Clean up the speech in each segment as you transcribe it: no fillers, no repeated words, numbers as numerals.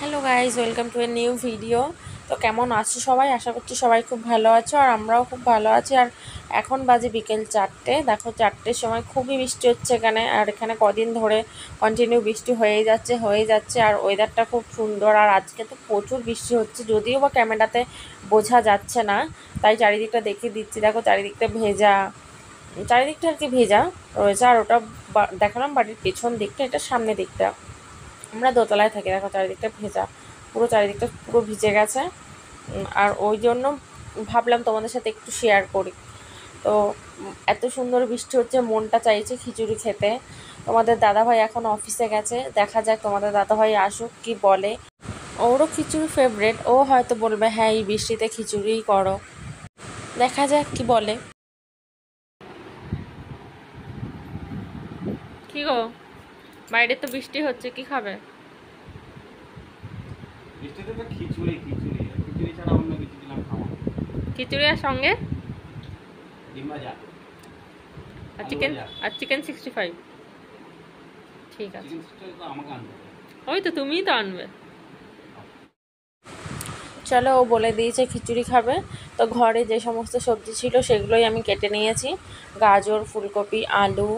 Hello guys, welcome to a new video. তো কেমন আছো সবাই? আশা করছি সবাই খুব ভালো আছো, আর আমরাও খুব ভালো আছি। আর এখন বাজে বিকেল 4টে। দেখো 4টের সময় খুবই বৃষ্টি হচ্ছে এখানে, আর এখানে কদিন ধরে কন্টিনিউ বৃষ্টি হয়েই যাচ্ছে। আর ওয়েদারটা খুব সুন্দর, আর আজকে তো প্রচুর বৃষ্টি হচ্ছে, যদিও বা ক্যামেরাতে বোঝা যাচ্ছে না, তাই চারিদিকটা দেখিয়ে দিচ্ছি। দেখো চারিদিকটা ভেজা, চারিদিকটা আর কি ভেজা রয়েছে। আর ওটা দেখালাম বাড়ির পেছন দিকটা, এটা সামনের দিকটা। আমরা দোতলায় থাকি, দেখো চারিদিকটা ভেজা, পুরো চারিদিকটা পুরো ভিজে গেছে। আর ওই জন্য ভাবলাম তোমাদের সাথে একটু শেয়ার করি। তো এত সুন্দর বৃষ্টি হচ্ছে, মনটা চাইছে খিচুড়ি খেতে। তোমাদের দাদাভাই এখন অফিসে গেছে, দেখা যাক তোমাদের দাদাভাই আসুক কি বলে। ওরও খিচুড়ি ফেভারেট, ও হয়তো বলবে হ্যাঁ এই বৃষ্টিতে খিচুড়িই করো, দেখা যাক কি বলে। কি গো, বাইরে তো বৃষ্টি হচ্ছে, কি খাবে? বৃষ্টিতে তো খিচুড়ি খিচুড়ি খিচুড়ি ছাড়া অন্য কিছু দিলাম খাওয়া। খিচুড়ি আর সঙ্গে ডিম ভাজা আর আলু চিকেন, ভাজা। আর চিকেন 65। ঠিক আছে, চিকেন সিক্সটি তো আমাকে আনতে হবে। ওই তো তুমিই তো আনবে। চলো, ও বলে দিয়েছে খিচুড়ি খাবে। তো ঘরে যে সমস্ত সবজি ছিল সেগুলোই আমি কেটে নিয়েছি, গাজর, ফুলকপি, আলু,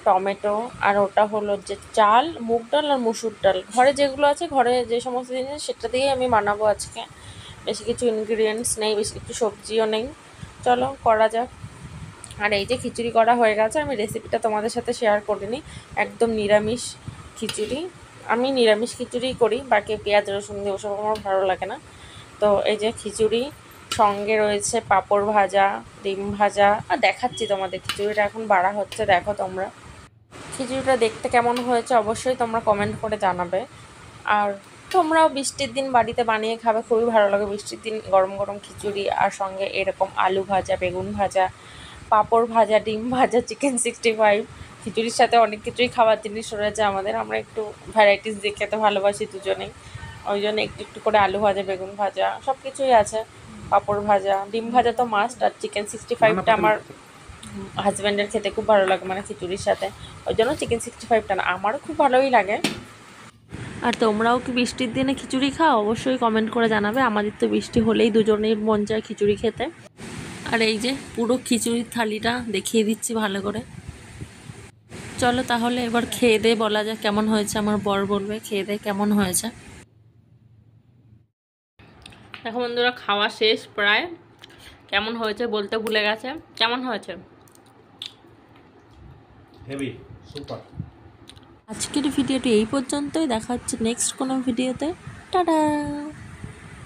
টমেটো, আর ওটা হলো যে চাল, মুগ ডাল আর মুসুর ডাল। ঘরে যেগুলো আছে, ঘরে যে সমস্ত জিনিস সেটা দিয়েই আমি বানাবো আজকে। বেশি কিছু ইনগ্রিডিয়েন্টস নেই, বেশি কিছু সবজিও নেই। চলো করা যাক। আর এই যে খিচুড়ি করা হয়ে গেছে, আমি রেসিপিটা তোমাদের সাথে শেয়ার করিনি, একদম নিরামিষ খিচুড়ি। আমি নিরামিষ খিচুড়িই করি, বাকি পেঁয়াজ রসুন দিয়ে ওসব আমার ভালো লাগে না। তো এই যে খিচুড়ি, সঙ্গে রয়েছে পাঁপড় ভাজা, ডিম ভাজা। আর দেখাচ্ছি তোমাদের, খিচুড়িটা এখন বাড়া হচ্ছে, দেখো তোমরা। খিচুড়িটা দেখতে কেমন হয়েছে অবশ্যই তোমরা কমেন্ট করে জানাবে। আর তোমরাও বৃষ্টির দিন বাড়িতে বানিয়ে খাবে, খুবই ভালো লাগে বৃষ্টির দিন গরম গরম খিচুড়ি, আর সঙ্গে এরকম আলু ভাজা, বেগুন ভাজা, পাঁপড় ভাজা, ডিম ভাজা, চিকেন 65। খিচুড়ির সাথে অনেক কিছুই খাবার জিনিস রয়েছে আমাদের, আমরা একটু ভ্যারাইটিস দিয়ে খেতে ভালোবাসি দুজনেই। ওই জন্য একটু একটু করে আলু ভাজা, বেগুন ভাজা, সব কিছুই আছে। পাঁপড় ভাজা, ডিম ভাজা তো মাস্ট। আর চিকেন 65টা আমার হাজব্যান্ডের খেতে খুব ভালো লাগে, মানে খিচুড়ির সাথে। ওই জন্য চিকেন 65টা না, আমারও খুব ভালোই লাগে। আর তোমরাও কি বৃষ্টির দিনে খিচুড়ি খাও? অবশ্যই কমেন্ট করে জানাবে। আমাদের তো বৃষ্টি হলেই দুজনেই মন চায় খিচুড়ি খেতে। আর এই যে পুরো খিচুড়ির থালিটা দেখিয়ে দিচ্ছি ভালো করে। চলো তাহলে এবার খেয়ে দিয়ে বলা যাক কেমন হয়েছে। আমার বর বলবে খেয়ে দিয়ে কেমন হয়েছে। দেখো বন্ধুরা, খাওয়া শেষ প্রায়। কেমন হয়েছে বলতে ভুলে গেছে। কেমন হয়েছে? Heavy super. আজকের ভিডিওটি এই পর্যন্তই, দেখা হচ্ছে নেক্সট কোনো ভিডিওতে। টাটা।